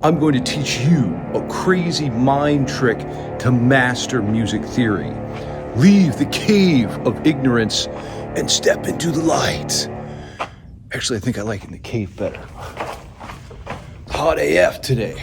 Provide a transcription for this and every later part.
I'm going to teach you a crazy mind trick to master music theory. Leave the cave of ignorance and step into the light. Actually, I think I like it in the cave better. Hot AF today.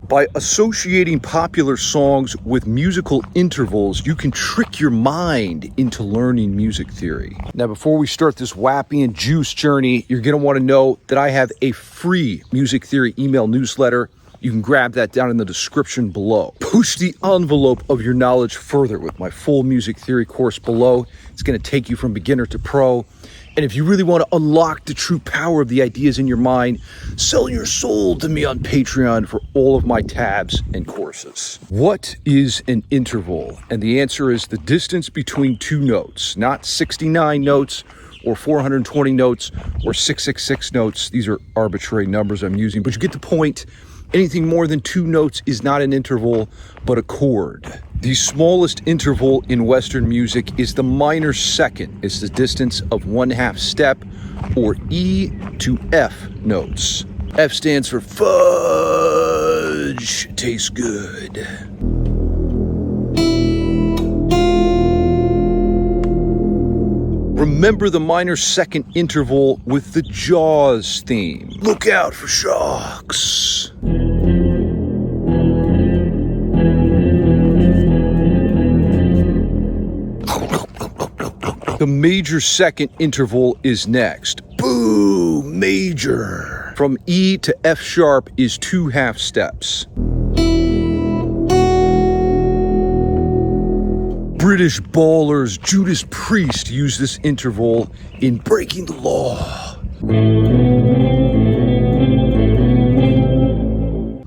By associating popular songs with musical intervals, you can trick your mind into learning music theory. Now, before we start this wappy and juice journey, you're going to want to know that I have a free music theory email newsletter. You can grab that down in the description below. Push the envelope of your knowledge further with my full music theory course below. It's going to take you from beginner to pro. And if you really want to unlock the true power of the ideas in your mind, sell your soul to me on Patreon for all of my tabs and courses. What is an interval? And the answer is the distance between two notes, not 69 notes or 420 notes or 666 notes. These are arbitrary numbers I'm using, but you get the point. Anything more than two notes is not an interval, but a chord. The smallest interval in Western music is the minor second. It's the distance of 1/2 step, or E to F notes. F stands for fudge. Tastes good. Remember the minor second interval with the Jaws theme. Look out for sharks. The major second interval is next. Boo, major. From E to F sharp is 2/2 steps. British ballers Judas Priest used this interval in Breaking the Law.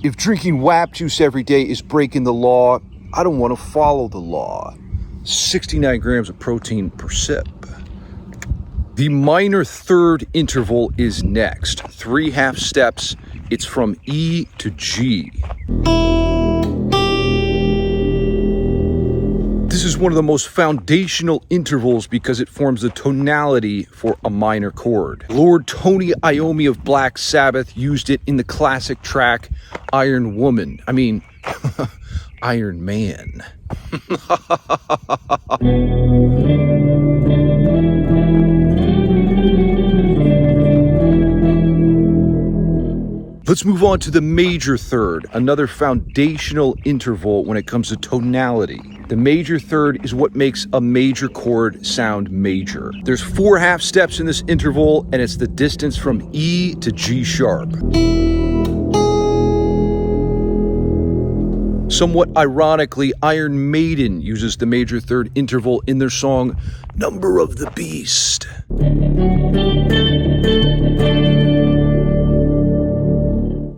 If drinking WAP juice every day is breaking the law, I don't want to follow the law. 69 grams of protein per sip. The minor third interval is next. 3/2 steps. It's from E to G. This is one of the most foundational intervals because it forms the tonality for a minor chord. Lord Tony Iommi of Black Sabbath used it in the classic track Iron Man. Let's move on to the major third, another foundational interval when it comes to tonality. The major third is what makes a major chord sound major. There's 4/2 steps in this interval, and it's the distance from E to G sharp. Somewhat ironically, Iron Maiden uses the major third interval in their song Number of the Beast.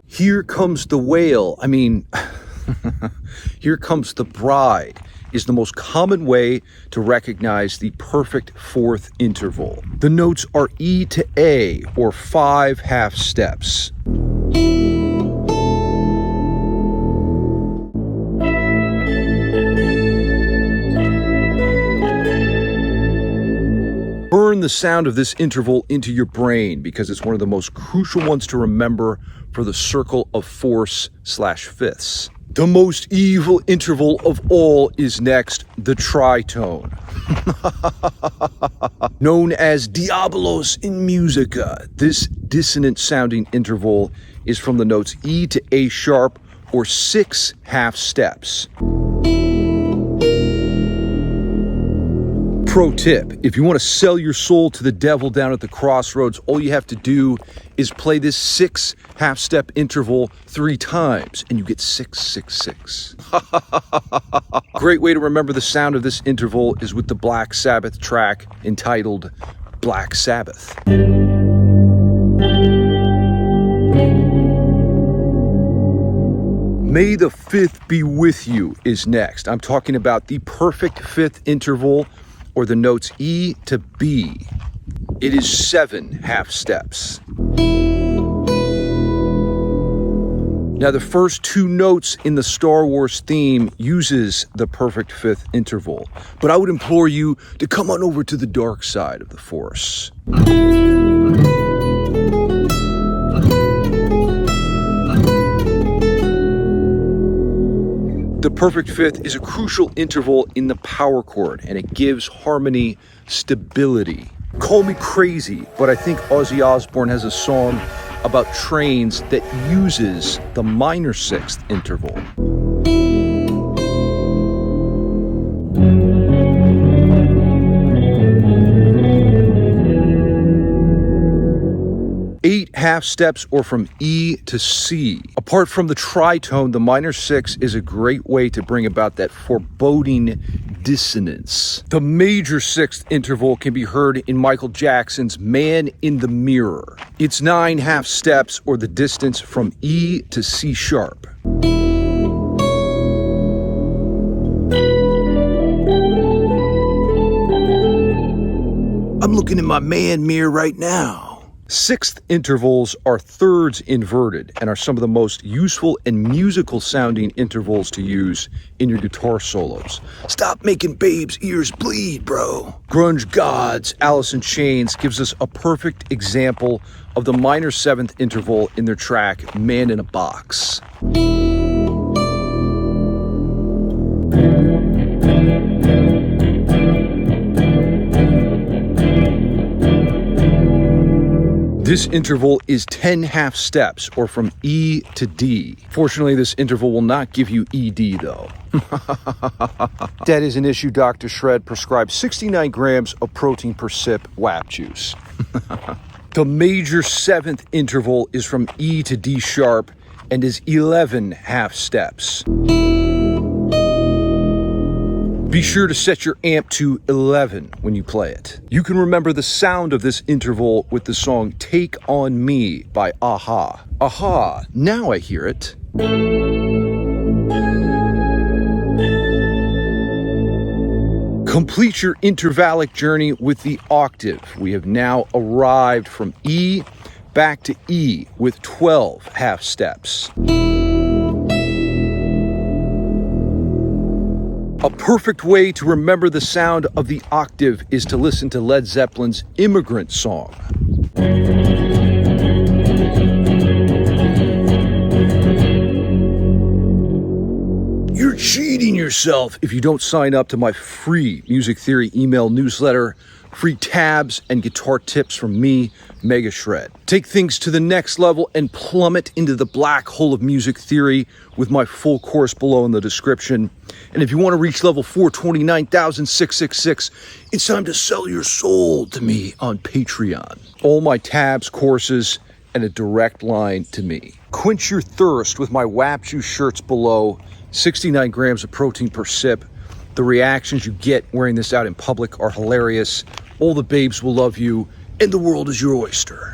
Here Comes the Whale, Here Comes the Bride is the most common way to recognize the perfect fourth interval. The notes are E to A, or 5/2 steps. Burn the sound of this interval into your brain because it's one of the most crucial ones to remember for the circle of fourths/fifths. The most evil interval of all is next, the tritone. Known as Diabolos in Musica, this dissonant sounding interval is from the notes E to A sharp, or 6/2 steps. Pro tip, if you want to sell your soul to the devil down at the crossroads, all you have to do is play this 6/2 step interval 3 times and you get 666. Great way to remember the sound of this interval is with the Black Sabbath track entitled Black Sabbath. May the fifth be with you is next. I'm talking about the perfect fifth interval, or the notes E to B. It is 7/2 steps. Now, the first 2 notes in the Star Wars theme uses the perfect fifth interval, but I would implore you to come on over to the dark side of the Force. perfect fifth is a crucial interval in the power chord, and it gives harmony stability. Call me crazy, but I think Ozzy Osbourne has a song about trains that uses the minor sixth interval. Eight half steps or from E to C. Apart from the tritone, the minor sixth is a great way to bring about that foreboding dissonance. The major sixth interval can be heard in Michael Jackson's Man in the Mirror. It's 9 half steps or the distance from E to C sharp. I'm looking in my man mirror right now. Sixth intervals are thirds inverted and are some of the most useful and musical sounding intervals to use in your guitar solos. Stop making babes' ears bleed, bro. Grunge Gods, Alice in Chains gives us a perfect example of the minor seventh interval in their track Man in a Box. This interval is 10 half steps, or from E to D. Fortunately, this interval will not give you ED, though. That is an issue. Dr. Shred prescribes 69 grams of protein per sip WAP juice. The major seventh interval is from E to D sharp and is 11 half steps. Be sure to set your amp to 11 when you play it. You can remember the sound of this interval with the song Take On Me by Aha. Aha, now I hear it. Complete your intervallic journey with the octave. We have now arrived from E back to E with 12 half steps. A perfect way to remember the sound of the octave is to listen to Led Zeppelin's Immigrant Song. You're cheating yourself if you don't sign up to my free Music Theory email newsletter, free tabs and guitar tips from me, Mega Shred. Take things to the next level and plummet into the black hole of music theory with my full course below in the description. And if you want to reach level 429,666, it's time to sell your soul to me on Patreon. All my tabs, courses, and a direct line to me. Quench your thirst with my WAP Juice shirts below, 69 grams of protein per sip. The reactions you get wearing this out in public are hilarious. All the babes will love you, and the world is your oyster.